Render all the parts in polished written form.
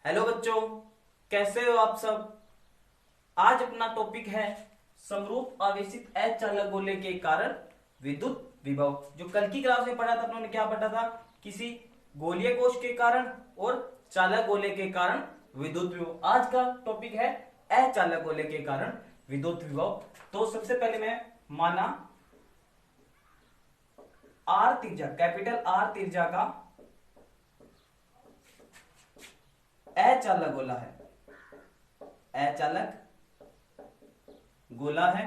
Hello बच्चों, कैसे हो आप सब। आज अपना टॉपिक है समरूप आवेशित अचालक गोले के कारण विद्युत विभव। जो कल की क्लास में पढ़ा था अपनों ने, क्या पढ़ा था? किसी गोलीय कोश के कारण और चालक गोले के कारण विद्युत विभव। आज का टॉपिक है अचालक गोले के कारण विद्युत विभव। तो सबसे पहले मैं माना आर त्रिज्या, कैपिटल आर त्रिज्या का अचालक गोला है, अचालक गोला है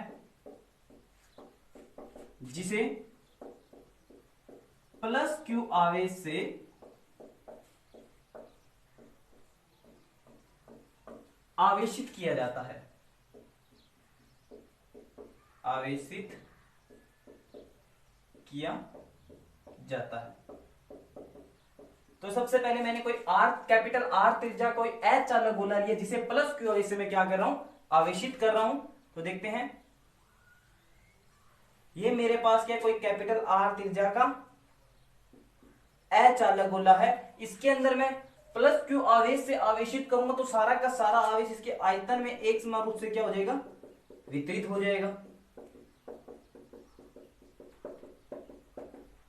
जिसे प्लस क्यू आवेश से आवेशित किया जाता है, आवेशित किया जाता है। तो सबसे पहले मैंने कोई आर, कैपिटल आर त्रिज्या कोई अचालक गोला लिया जिसे प्लस क्यू आवेश से मैं क्या कर रहा हूं, आवेशित कर रहा हूं। तो देखते हैं, ये मेरे पास क्या, कोई कैपिटल आर त्रिज्या का अचालक गोला है। इसके अंदर मैं प्लस क्यू आवेश से आवेशित करूंगा तो सारा का सारा आवेश इसके आयतन में एक समान रूप से क्या हो जाएगा, वितरित हो जाएगा।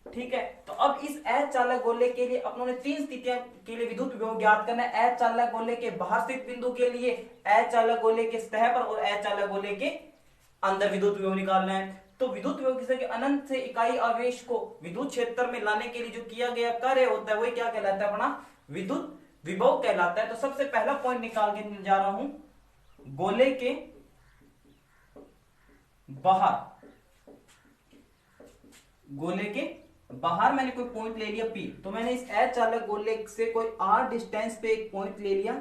ठीक है, तो अब इस अचालक गोले के लिए अपनों ने तीन स्थितियां के लिए विद्युत विभव ज्ञात करना है। अचालक गोले के बाहर स्थित बिंदु के लिए, अचालक गोले के सतह पर और अचालक गोले के अंदर विद्युत विभव निकालना है। तो विद्युत विभव किसी के अनंत से इकाई आवेश को विद्युत क्षेत्र में लाने के लिए जो किया गया कार्य होता है वही क्या कहलाता है, अपना विद्युत विभव कहलाता है। तो सबसे पहला पॉइंट निकाल के जा रहा हूं, गोले के बाहर, गोले के बाहर मैंने कोई पॉइंट ले लिया P। तो मैंने इस अचालक गोले से कोई R डिस्टेंस पे एक पॉइंट ले लिया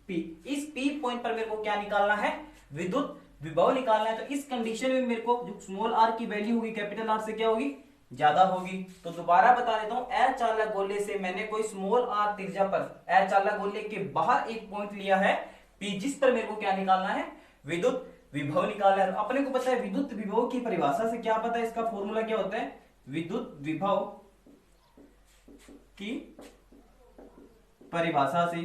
P। इस P पॉइंट पर मेरे को क्या निकालना है, विद्युत विभव निकालना है। तो इस कंडीशन में मेरे को जो स्मॉल r की वैल्यू होगी कैपिटल R से क्या होगी, ज्यादा होगी। तो दोबारा बता देता हूं, अचालक गोले से मैंने कोई स्मॉल r त्रिज्या पर अचालक गोले के बाहर एक पॉइंट लिया है P, जिस पर मेरे को क्या निकालना है, विद्युत विभव निकालना है। अपने को पता है विद्युत विभव की परिभाषा से क्या पता है, इसका फॉर्मूला क्या होता है, विद्युत विभव की परिभाषा से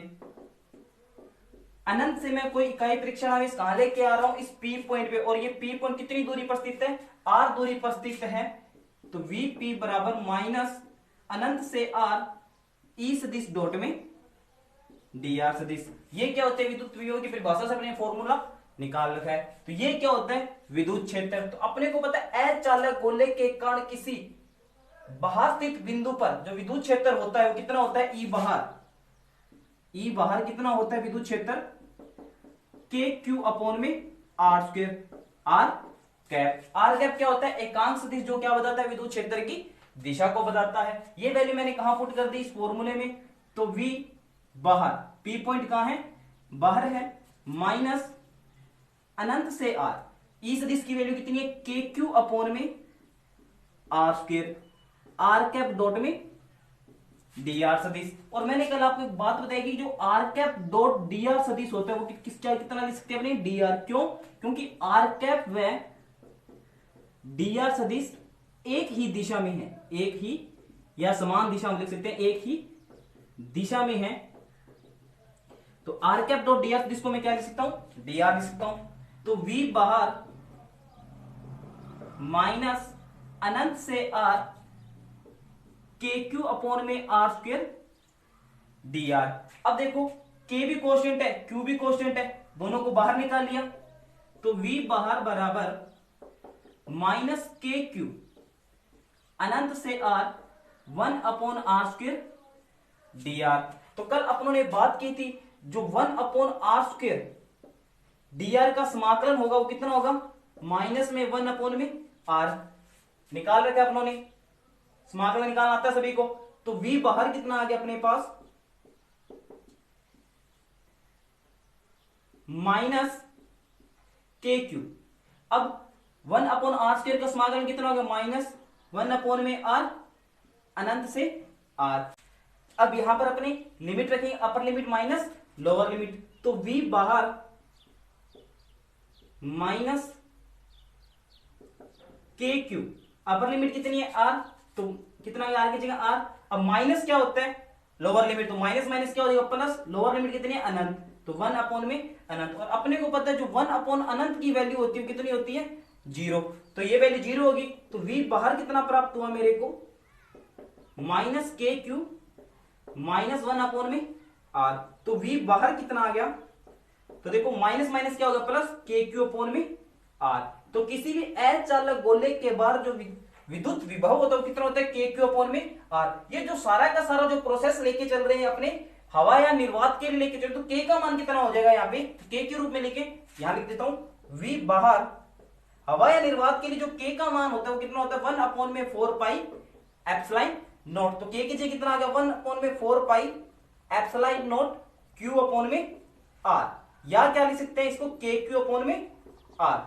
अनंत से मैं कोई इकाई परीक्षण आवेश कहां लेके आ रहा हूं, इस P पॉइंट पे। और ये P पॉइंट कितनी दूरी पर स्थित है, R दूरी पर स्थित है। तो Vp बराबर माइनस अनंत से R E सदिश डॉट में dr सदिश। ये क्या होता है, विद्युत विभव की परिभाषा से अपने फॉर्मूला निकाल रखा है। तो ये क्या होता है, विद्युत क्षेत्र। तो अपने को पता है अचालक गोले के कारण किसी बाहर स्थित बिंदु पर जो विद्युत क्षेत्र होता है वो कितना होता है, ई बाहर। ई बाहर कितना होता है विद्युत क्षेत्र, के क्यू अपॉन में R square, R cap. R cap क्या होता है, एकांक सदिश जो क्या बताता है, विद्युत क्षेत्र की दिशा को बताता है। ये वैल्यू मैंने कहां पुट कर दी, इस फॉर्मूले में। तो V बाहर, P पॉइंट कहां है, बाहर है, माइनस अनंत से R, ई सदिश की वैल्यू कितनी है, के क्यू अपॉन में R square, R cap dot में dr सदिश। और मैंने कल आपको एक बात बताई कि जो आर कैप डॉट dr सदिश होता है वो कितना लिख सकते हैं अपने, dr। क्यों, क्योंकि आर कैप व dr सदिश एक ही दिशा में है, एक ही या समान दिशा में लिख सकते हैं, एक ही दिशा में है। तो आर कैप डॉट dr सदिश को मैं क्या लिख सकता हूं, dr लिख सकता हूं। तो V बाहर माइनस अनंत से R के क्यू अपॉन में आर स्क्वायर dr। अब देखो k भी कांस्टेंट है, q भी कांस्टेंट है, दोनों को बाहर निकाल लिया। तो V बाहर बराबर माइनस के क्यू अनंत से R 1 upon R square dr। तो कल अपनों ने बात की थी, जो 1 अपॉन आर स्क्वायर dr का समाकलन होगा वो कितना होगा, माइनस में 1 अपॉन में r। निकाल रखा अपनों ने, समाकलन निकालना आता है सभी को। तो V बाहर कितना आ गया अपने पास, माइनस के क्यू। अब 1 अपॉन आर स्क्वायर का समाकलन कितना होगा, माइनस 1 अपॉन में r अनंत से r। अब यहां पर अपने लिमिट रखेंगे, upper limit minus lower limit. तो V बाहर माइनस के क्यू, अपर लिमिट कितनी है r, तो कितना आ की जगह r। अब माइनस क्या होता है, लोअर लिमिट, तो माइनस माइनस क्या हो जाएगा प्लस, लोअर लिमिट कितनी है अनंत, तो 1 अपॉन में अनंत। और अपने को पता है जो 1 अपॉन अनंत की वैल्यू होती है कितनी होती है 0, तो ये वैल्यू 0 होगी, तो v बाहर कितना प्राप्त हुआ मेरे को माइनस के क्यू माइनस 1 अपॉन में r, तो v बाहर कितना आ गया, तो देखो माइनस माइनस क्या होगा प्लस के क्यू अपॉन में r। तो किसी भी अचालक गोले के बाहर जो विद्युत विभव होता है वो कितना होता है के क्यू अपॉन में r। ये जो सारा का सारा जो प्रोसेस लेके चल रहे हैं अपने हवा या निर्वात के लिए लेके चल, तो के का मान कितना हो जाएगा यहाँ पे के के रूप में लेके यहां लिख देता हूं v बाहर हवा या निर्वात के लिए जो के का मान होता है वो कितना होता है 1 अपॉन में 4 पाई एप्सिलॉन नॉट, तो के की जगह कितना आ गया 1 अपॉन में 4 pi epsilon not Q upon में r, या क्या लिख सकते हैं इसको के क्यू अपॉन में r।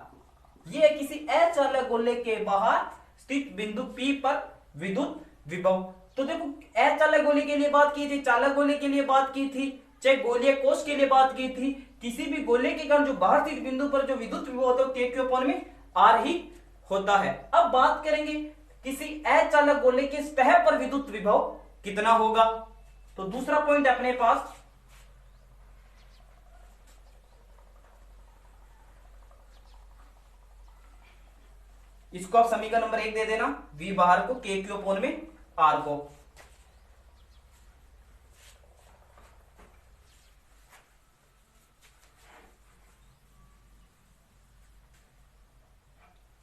ये है किसी अचालक गोले के बाहर स्थित बिंदु P पर विद्युत विभव। तो देखो अचालक गोले के लिए बात की थी, चालक गोले के लिए बात की थी, चाहे गोलीय कोष के लिए बात की थी, किसी भी गोले के कारण जो बाहर स्थित बिंदु पर जो विद्युत विभव होता है के क्यू अपॉन में r ही होता है। अब बात करेंगे किसी अचालक गोले के सतह पर विद्युत विभव कितना होगा, तो दूसरा पॉइंट अपने पास इसको आप समीकरण नंबर 1 दे देना, v बाहर को के क्यू अपॉन में r को।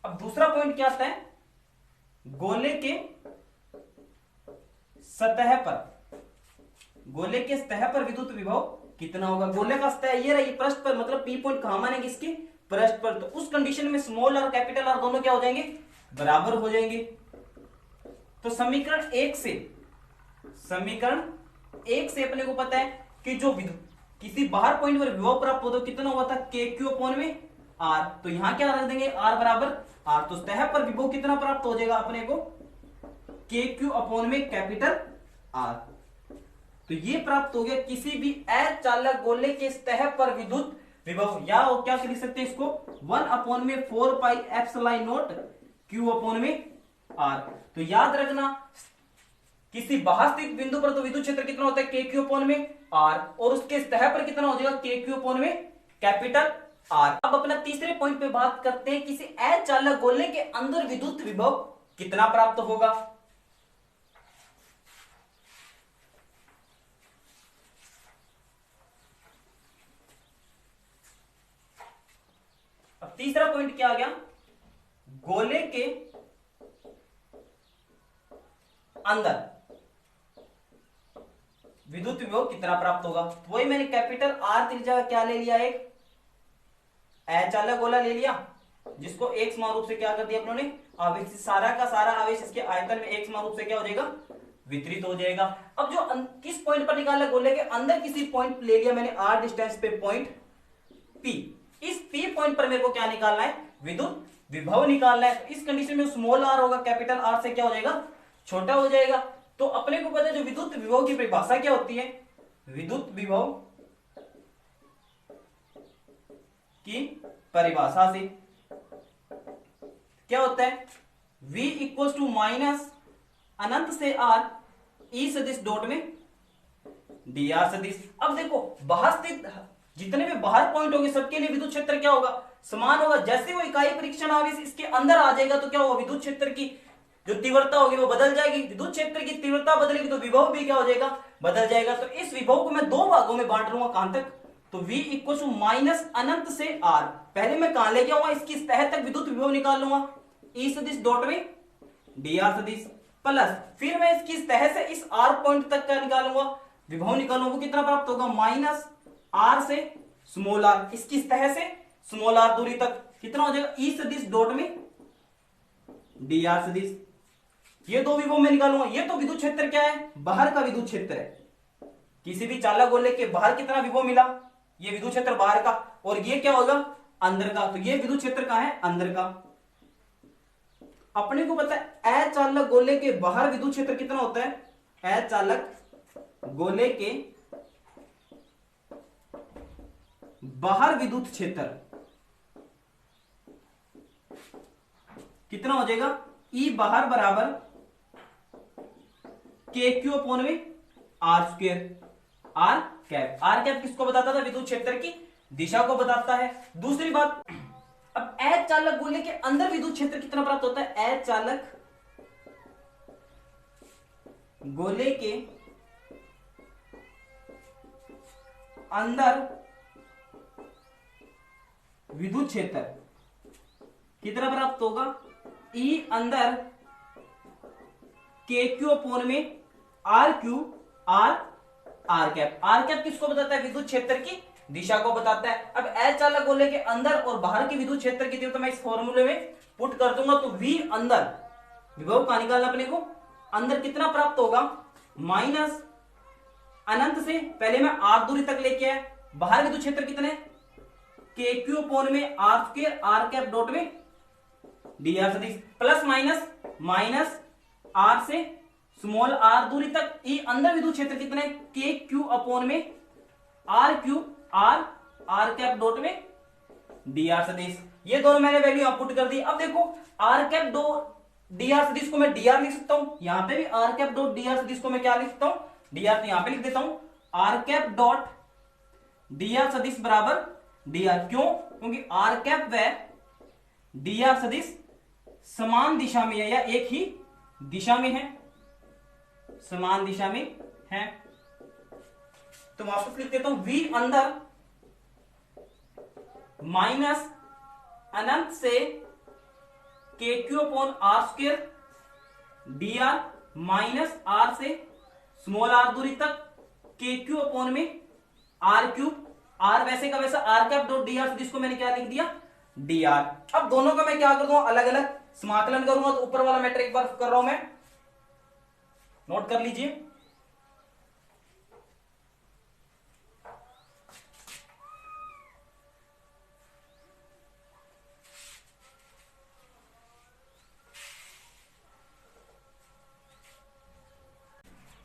अब दूसरा पॉइंट क्या आता है, गोले के सतह पर, गोले के सतह पर विद्युत विभव कितना होगा। गोले का सतह ये रही पृष्ठ पर, मतलब पी पॉइंट कहां मानेंगे इसके पृष्ठ पर, तो उस कंडीशन में स्मॉल और कैपिटल आर दोनों क्या हो जाएंगे बराबर हो जाएंगे। तो समीकरण एक से अपने को पता है कि जो किसी बाहर पॉइंट पर विभव प्राप्त होता है कितना हुआ था के क्यू अपॉन में आर, तो यहां क्या रख देंगे आर बराबर आर, तो सतह पर विभव कितना प्राप्त हो जाएगा अपने को के क्यू अपॉन में कैपिटल आर। तो ये प्राप्त हो गया किसी भी अचालक गोले के सतह पर विद्युत विभव, या क्या लिख सकते हैं इसको 1 अपॉन में 4 pi epsilon not Q upon में आर। तो याद रखना किसी बाहर स्थित बिंदु पर तो विद्युत क्षेत्र कितना होता है के क्यू अपॉन में आर, और उसके सतह पर कितना हो जाएगा के क्यू अपॉन में कैपिटल आर। अब अपना तीसरे पॉइंट पे बात करते हैं किसी अचालक गोले के अंदर विद्युत विभव कितना प्राप्त होगा। अब तीसरा पॉइंट क्या आ गया, गोले के अंदर विद्युत विभव कितना प्राप्त होगा। तो वही मैंने कैपिटल आर त्रिज्या क्या ले लिया, एक अचालक गोला ले लिया जिसको एक समान रूप से क्या कर दिया अपनों ने आवेश, सारा का सारा आवेश इसके आयतन में एक समान रूप से क्या हो जाएगा वितरित हो जाएगा। अब जो किस पॉइंट पर निकाला, गोले के अंदर किसी पॉइंट ले लिया मैंने आर डिस्टेंस पे पॉइंट पी, इस पी पॉइंट पर मेरे को क्या निकालना है विद्युत विभव निकालना है। इस कंडीशन में स्मॉल आर होगा कैपिटल आर से क्या हो जाएगा छोटा हो जाएगा। तो अपने को पता है जो विद्युत विभव की परिभाषा क्या होती है, विद्युत विभव की परिभाषा से क्या होता है v इक्वल टू माइनस अनंत से r ई सदिश डॉट में dr सदिश। अब देखो बाहर स्थित जितने भी बाहर पॉइंट होंगे सबके लिए विद्युत क्षेत्र क्या होगा समान होगा। जैसे वो इकाई परीक्षण आवेश इसके अंदर आ जाएगा तो क्या होगा विद्युत क्षेत्र की जो तीव्रता होगी वो बदल जाएगी, विद्युत क्षेत्र की तीव्रता बदलेगी तो विभव भी क्या हो जाएगा बदल जाएगा। तो इस विभव को मैं दो भागों में बांट लूंगा, कहां तक, तो v इक्वल टू माइनस अनंत से r, पहले मैं कहां लेके आऊंगा इसकी सतह तक विद्युत विभव निकाल लूंगा ई सदिश डॉट में dr सदिश, प्लस फिर मैं इसकी सतह से इस r पॉइंट तक का निकालूंगा विभव निकालूंगा, वो कितना प्राप्त होगा माइनस r से स्मॉल r, इसकी सतह से स्मॉल r दूरी तक कितना हो जाएगा ई सदिश डॉट में dr सदिश। ये दो विभव में निकालूंगा। ये तो विद्युत क्षेत्र क्या है बाहर का विद्युत क्षेत्र है, किसी भी चालक गोले के बाहर कितना विभव मिला ये विद्युत क्षेत्र बाहर का, और ये क्या होगा अंदर का, तो ये विद्युत क्षेत्र कहां है अंदर का। अपने को पता है अचालक गोले के बाहर विद्युत क्षेत्र कितना होता है, अचालक गोले के बाहर विद्युत क्षेत्र कितना हो जाएगा ई बाहर बराबर के क्यू अपॉन में R square R cap. R cap किसको बताता था? विद्युत क्षेत्र की दिशा को बताता है। दूसरी बात, अब एच चालक गोले के अंदर विद्युत क्षेत्र कितना प्राप्त होता है? एच चालक गोले के अंदर विद्युत क्षेत्र कितना प्राप्त होगा? ई अंदर के क्यू अपोन में R Q R R cap. R cap किसको बताता है? विद्युत क्षेत्र की दिशा को बताता है। अब एच चालक गोले के अंदर और बाहर के विद्युत क्षेत्र की तीव्रता मैं इस फॉर्मूले में पुट कर दूंगा, तो V अंदर विभव का निकालना अपने को, अंदर कितना प्राप्त होगा? माइनस अनंत से पहले मैं आर दूरी तक लेके आया, बाहर विद्युत क्षेत्र कितने? के क्यू अपोन में R square R cap dot में डी आर सदिश, प्लस माइनस माइनस आर से स्मॉल आर दूरी तक ई अंदर विद्युत क्षेत्र कितने? के क्यू अपोन में R Q R R cap dot में डी आर सदिश। ये दोनों मैंने वैल्यू यहां पुट कर दी। अब देखो R cap dot D R सदिश को मैं डी आर लिख सकता हूं, यहां पे भी R cap dot D R सदिश को मैं क्या लिख सकता हूं? D R. तो यहां पे लिख देता हूं R cap dot D R सदिश बराबर डी आर। क्यों? क्योंकि आर कैप व डी आर सदिश समान दिशा में है या एक ही दिशा में है, समान दिशा में है। तो वापस लिख देता हूं V अंदर माइनस अनंत से K Q upon R square D R minus R से स्मॉल आर दूरी तक के क्यू अपॉन में आर क्यूब, आर वैसे का वैसा R cap dot D R, जिसको मैंने क्या लिख दिया? D R. अब दोनों का मैं क्या कर दूंगा? अलग अलग समाकलन करूंगा। तो ऊपर वाला मैटर एक बार कर रहा हूं मैं, नोट कर लीजिए।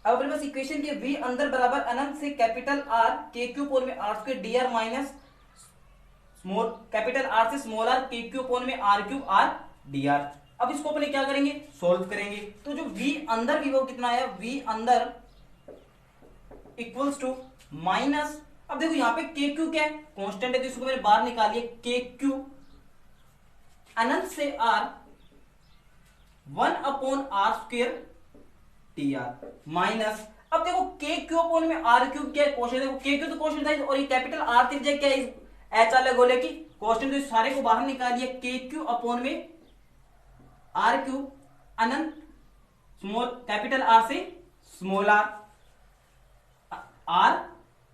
अब अपने पास इक्वेशन के v अंदर बराबर अनंत से capital R K Q upon में R square D R minus small capital R से small R K Q upon में R cube R D R. अब इसको अपने क्या करेंगे? सॉल्व करेंगे। तो जो v अंदर विभव कितना है? v अंदर इक्वल्स टू माइनस, अब देखो यहाँ पे के क्यू क्या है? कांस्टेंट है, तो इसको मैंने बाहर निकालिए। के क्यू अनंत से R 1 upon R square T R minus, अब देखो के क्यू अपॉन में आर क्यूब क्या है? क्वेश्चन देखो, के क्यू तो क्वेश्चन था और ये कैपिटल आर त्रिज्या क्या है इस एच वाले गोले की? क्वेश्चन। तो इस सारे को बाहर निकालिए। के क्यू अपॉन में आर क्यूब अनंत स्मॉल कैपिटल आर से small R R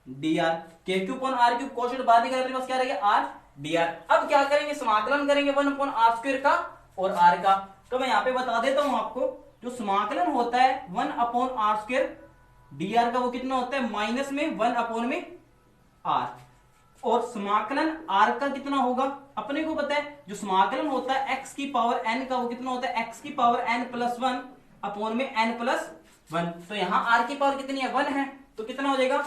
D R. K Q upon R cube question बाहर निकालने के पास क्या रहेगा? R D R. अब क्या करेंगे? समाकलन करेंगे 1 अपॉन आर स्क्वायर का और आर का। तो मैं यहां पे बता देता हूं आपको, जो समाकलन होता है 1 upon R square D R का, वो कितना होता है? माइनस में 1 अपॉन में आर। और समाकलन आर का कितना होगा? अपने को पता है, जो समाकलन होता है एक्स की पावर एन का, वो कितना होता है? एक्स की पावर एन प्लस 1 अपॉन में एन प्लस 1। तो यहां आर की पावर कितनी है? 1 है। तो कितना हो जाएगा?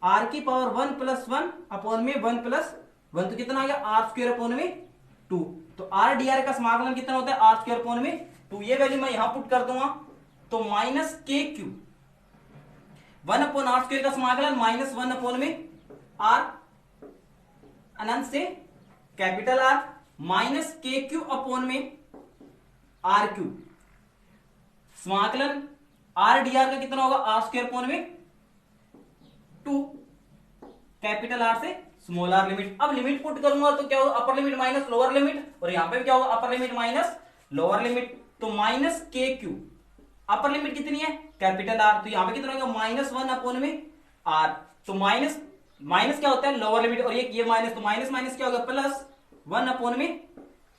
आर की पावर 1 प्लस 1 अपॉन में 1 प्लस 1। तो कितना आ गया? आर स्क्वायर अपॉन में 2। तो आर डी आर का समाकलन कितना होता है? आर स्क्वायर अपॉन में 2। ये वैल्यू मैं यहां पुट कर दूंगा। तो माइनस के क्यू 1 अपॉन आर स्क्वायर का समाकलन माइनस 1 अपॉन में आर अनंत से कैपिटल आर माइनस के क्यू अपॉन में आर क्यू। समाकलन आर डी आर का कितना होगा? आर स्क्वायर अपॉन में 2 कैपिटल आर से स्मॉल आर लिमिट। अब लिमिट पुट करूंगा तो क्या होगा? Upper limit minus lower limit, और यहां पे क्या होगा? Upper limit minus lower limit. तो माइनस के क्यू, अपर लिमिट कितनी है? Capital R. तो यहां पे कितना होगा? माइनस 1 अपॉन में आर। तो माइनस माइनस क्या होता है? लोअर लिमिट, और ये माइनस, तो माइनस माइनस क्या होगा? प्लस 1 अपॉन में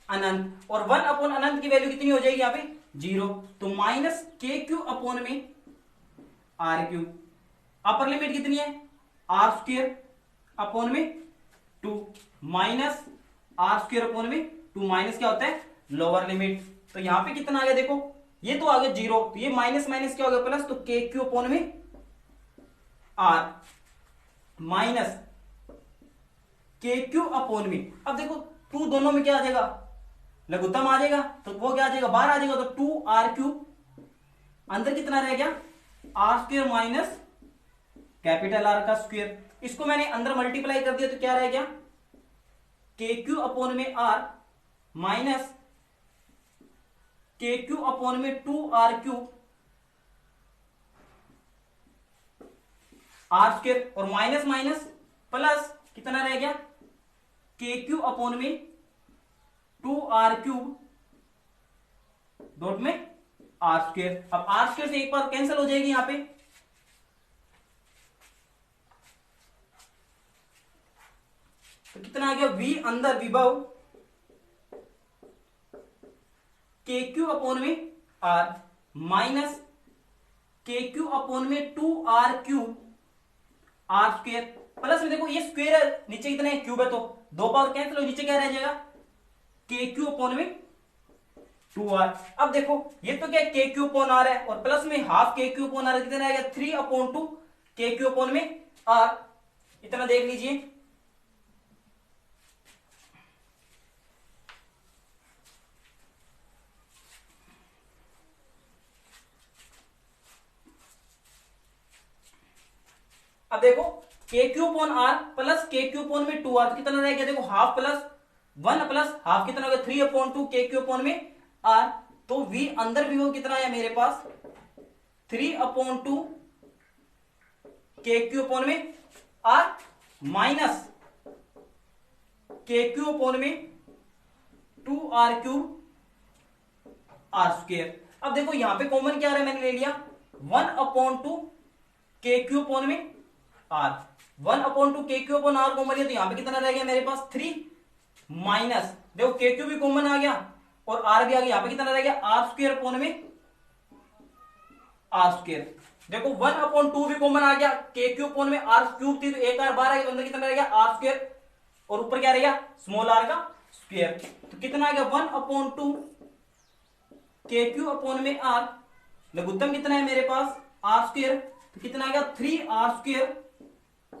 अनंत। और 1 अपॉन अनंत की वैल्यू कितनी हो जाएगी यहाँ पे? 0। तो माइनस के क्यू अपॉन में आर क्यू। अपर लिमिट कितनी है? आर स्क्वायर अपॉन में 2 माइनस आर स्क्वायर अपॉन में 2। माइनस क्या होता है? Lower limit. तो यहां पे कितना आ गया? देखो ये तो आ गया 0, तो ये माइनस माइनस क्या हो गया? प्लस। तो के क्यू अपॉन में आर माइनस के क्यू अपॉन में, अब देखो 2 दोनों में क्या आ जाएगा? लघुत्तम आ जाएगा, तो वो क्या आ जाएगा? बाहर आ जाएगा। तो 2 आर क्यूब, अंदर कितना रह गया? R square minus capital R का स्क्वायर। इसको मैंने अंदर मल्टीप्लाई कर दिया तो क्या रह गया, के क्यू अपॉन में आर माइनस के क्यू अपॉन में 2r³ आर स्क्वायर, और माइनस माइनस प्लस कितना रह गया, के क्यू अपॉन में 2r³ डॉट में आर स्क्वायर। अब आर स्क्वायर से एक बार कैंसिल हो जाएगी यहां पे, तो कितना आ गया, v अंदर विभव के क्यू अपॉन में आर माइनस के क्यू अपॉन में 2r³ आर स्क्वायर, प्लस में देखो ये स्क्वायर है, नीचे कितना है, क्यूब है, तो दो पावर कैंसिल हो, नीचे क्या रह जाएगा, के क्यू अपॉन में 2r। अब देखो ये तो क्या के क्यू अपॉन आर है, और प्लस में हाफ के क्यू अपॉन आर, कितना रहेगा 3/2 के क्यू अपॉन में आर, इतना देख लीजिए। अब देखो K Q upon are plus के क्यू अपॉन में 2r, तो कितना रहेगा, देखो हाफ प्लस 1 प्लस हाफ कितना होगा 3/2 के क्यू अपॉन में आर, तो v अंदर विभव कितना है मेरे पास 3/2 के क्यू अपॉन में आर माइनस के क्यू अपॉन में 2r³ आर स्क्वायर। अब देखो यहां पे कॉमन क्या आ रहा है, मैंने ले लिया 1/2 के क्यू अपॉन में आर, 1/2 के क्यू अपॉन आर कॉमन लिया, तो यहां पे कितना रह गया मेरे पास 3 माइनस, देखो के क्यू भी कॉमन आ गया और आर भी आ गया, यहां पे कितना रह गया आर स्क्वायर अपॉन में आर स्क्वायर। देखो 1/2 भी कॉमन आ गया, के क्यू अपॉन में आर क्यूब थी तो एक आर बार आ गया, अंदर कितना रह गया आर स्क्वायर, और ऊपर क्या रह गया स्मॉल आर का स्क्वायर, तो कितना आ गया 1/2 के क्यू अपॉन में आर, लघुत्तम कितना है मेरे पास आर स्क्वायर, तो कितना आ गया 3r²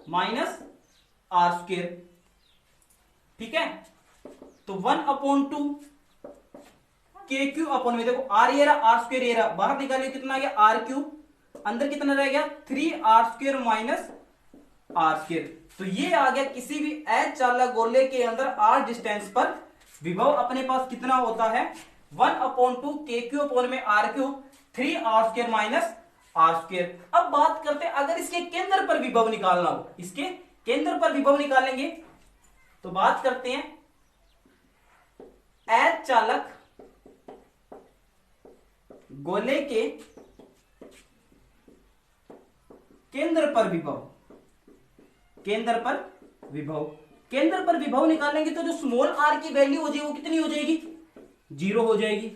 माइनस आर स्क्वायर, ठीक है। तो 1/2 के क्यू अपॉन में, देखो आर ये रहा आर स्क्वायर ये रहा, बाहर निकालिए कितना आ गया r³, अंदर कितना रह गया 3r² माइनस आर स्क्वायर। तो ये आ गया किसी भी अचालक गोले के अंदर r डिस्टेंस पर विभव अपने पास कितना होता है 1/2 के क्यू अपॉन में r³ 3r² minus are square. अब बात करते हैं अगर इसके केंद्र पर विभव निकालना हो, इसके केंद्र पर विभव निकालेंगे तो बात करते हैं अचालक गोले के केंद्र पर विभव, केंद्र पर विभव, केंद्र पर विभव निकालेंगे तो जो स्मॉल आर की वैल्यू हो जाएगी वो कितनी हो जाएगी 0 हो जाएगी,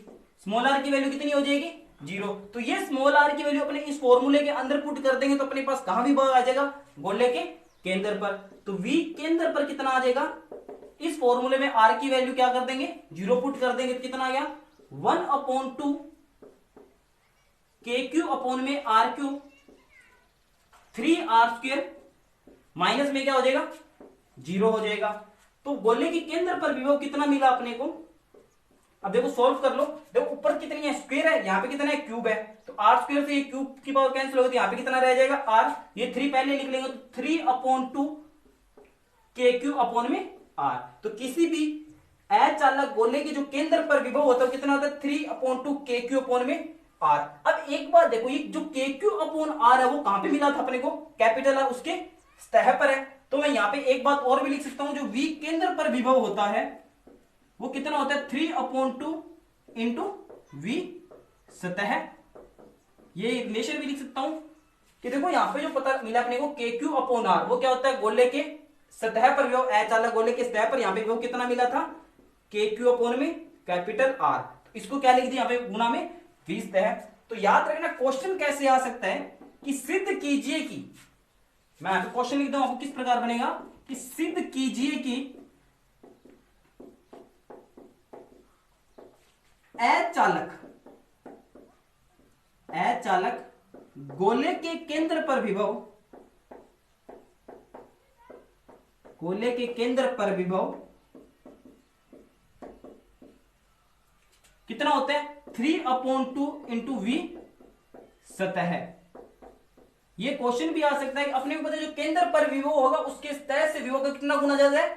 स्मॉल आर की वैल्यू कितनी हो जाएगी 0। तो ये स्मॉल आर की वैल्यू अपने इस फॉर्मूले के अंदर पुट कर देंगे तो अपने पास कहां विभव आ जाएगा गोले के केंद्र पर, तो v केंद्र पर कितना आ जाएगा, इस फॉर्मूले में r की वैल्यू क्या कर देंगे 0 पुट कर देंगे तो कितना आ गया 1/2 के क्यू अपॉन में r³ 3r² माइनस में क्या हो जाएगा 0 हो जाएगा। तो गोले के केंद्र पर विभव कितना मिला अपने को, अब देखो सॉल्व कर लो, देखो ऊपर कितनी है स्क्वायर है, यहाँ पे कितना है क्यूब है, तो आर स्क्वायर से ये क्यूब की पावर कैंसिल होगी, यहाँ पे कितना रह जाएगा आर, ये 3 पहले लिख लेंगे तो 3/2 के क्यू अपॉन में आर। तो किसी भी अचालक गोले के जो केंद्र पर विभव होता है कितना होता है 3/2 के क्यू अपॉन में आर। अब एक बार देखो ये जो के क्यू अपॉन आर है वो कहां पे मिला था अपने को, कैपिटल आर उसके सतह पर है, तो मैं यहाँ पे एक बात और भी लिख सकता हूं, जो v केंद्र पर विभव होता है वो कितना होता है 3/2 इंटू v सतह। ये रिलेशन भी लिख सकता हूं कि देखो यहां पे जो पता मिला अपने को के क्यू अपॉन आर वो क्या होता है गोले के सतह पर विभव, अचालक गोले के सतह पर यहाँ पे विभव कितना मिला था के क्यू अपॉन में कैपिटल आर, तो इसको क्या लिख दिया यहाँ पे गुना में v सतह। तो याद रखना क्वेश्चन कैसे आ सकता है कि सिद्ध कीजिए कि, मैं यहां पे क्वेश्चन लिख दूं आपको किस प्रकार बनेगा कि सिद्ध कीजिए कि अचालक गोले के केंद्र पर विभव, गोले के केंद्र पर विभव कितना होता है 3/2 इंटू v सतह। ये क्वेश्चन भी आ सकता है कि अपने को पता है जो केंद्र पर विभव होगा उसके सतह से विभव का कितना गुना ज्यादा है,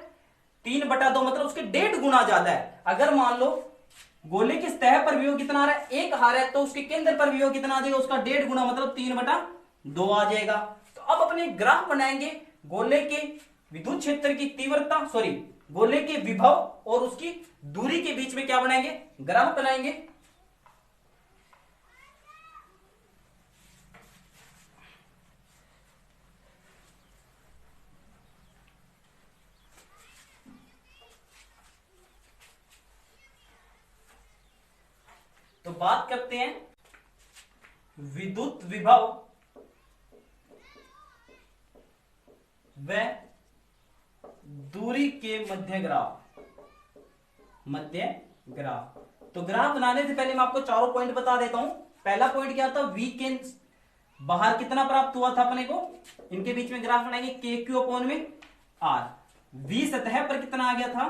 3/2, मतलब उसके 1.5 गुना ज्यादा है। अगर मान लो गोले की सतह पर विभव कितना आ रहा है, 1 आ रहा है, तो उसके केंद्र पर विभव कितना आ जाएगा, उसका 1.5 गुना, मतलब 3/2 आ जाएगा। तो अब अपने ग्राफ बनाएंगे गोले के विद्युत क्षेत्र की तीव्रता, गोले के विभव और उसकी दूरी के बीच में क्या बनाएंगे, ग्राफ बनाएंगे। तो बात करते हैं विद्युत विभव व दूरी के मध्य ग्राफ। तो ग्राफ बनाने से पहले मैं आपको चारों पॉइंट बता देता हूं। पहला पॉइंट क्या था, वी के बाहर कितना प्राप्त हुआ था अपने को, इनके बीच में ग्राफ बनाएंगे, के क्यू अपॉन में आर। वी सतह पर कितना आ गया था,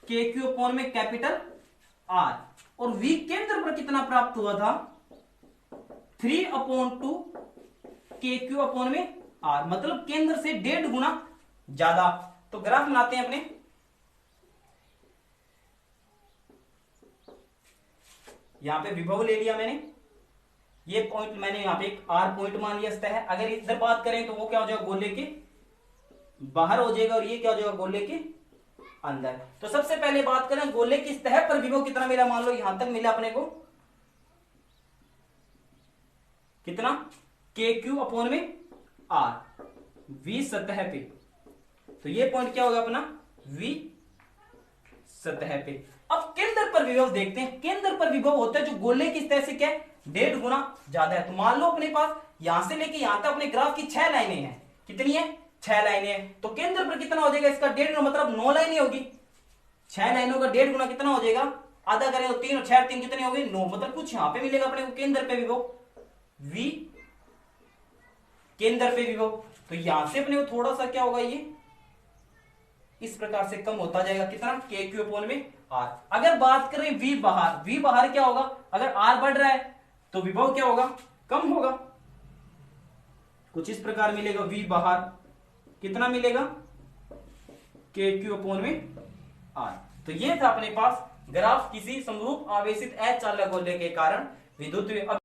के क्यू अपॉन में कैपिटल आर, और वी केंद्र पर कितना प्राप्त हुआ था, 3/2 के क्यू अपॉन में आर, मतलब केंद्र से 1.5 गुना ज्यादा। तो ग्राफ बनाते हैं अपने। यहां पे विभव ले लिया मैंने, ये पॉइंट मैंने यहां पे एक आर पॉइंट मान लिया सतह है। अगर इधर बात करें तो वो क्या हो जाएगा, गोले के बाहर हो जाएगा, और ये क्या हो जाएगा, गोले के अंदर। तो सबसे पहले बात करें गोले की सतह पर विभव कितना मिला, मान लो यहां तक मिला अपने को कितना, के क्यू अपॉन में आर, वी सतह पे। तो ये पॉइंट क्या होगा अपना, वी सतह पे। अब केंद्र पर विभव देखते हैं। केंद्र पर विभव होता है जो गोले की सतह से क्या है, 1.5 गुना ज्यादा है। तो मान लो अपने पास यहां से लेके यहां तक अपने ग्राफ की 6 लाइनें हैं। कितनी है, 6 लाइनें हैं। तो केंद्र पर कितना हो जाएगा इसका, 1.5 गुना, मतलब 9 लाइनें होगी। 6 लाइनों का 1.5 गुना कितना हो जाएगा, आधा करें तो 3 और 6 3 कितनी हो गई, 9, मतलब कुछ यहां पे मिलेगा अपने को केंद्र पे विभव, वी केंद्र पे विभव। तो यहां से अपने को थोड़ा सा क्या होगा, ये इस प्रकार से कम होता जाएगा, कितना, के क्यू अपॉन में आर। अगर बात करें वी बाहर, वी बाहर क्या होगा, अगर आर बढ़ रहा है तो विभव क्या होगा, कम होगा। कुछ इस प्रकार मिलेगा, वी बाहर कितना मिलेगा, के क्यू अपॉन में आर। तो ये था अपने पास ग्राफ किसी समरूप आवेशित अचालक गोले के कारण विद्युत। अब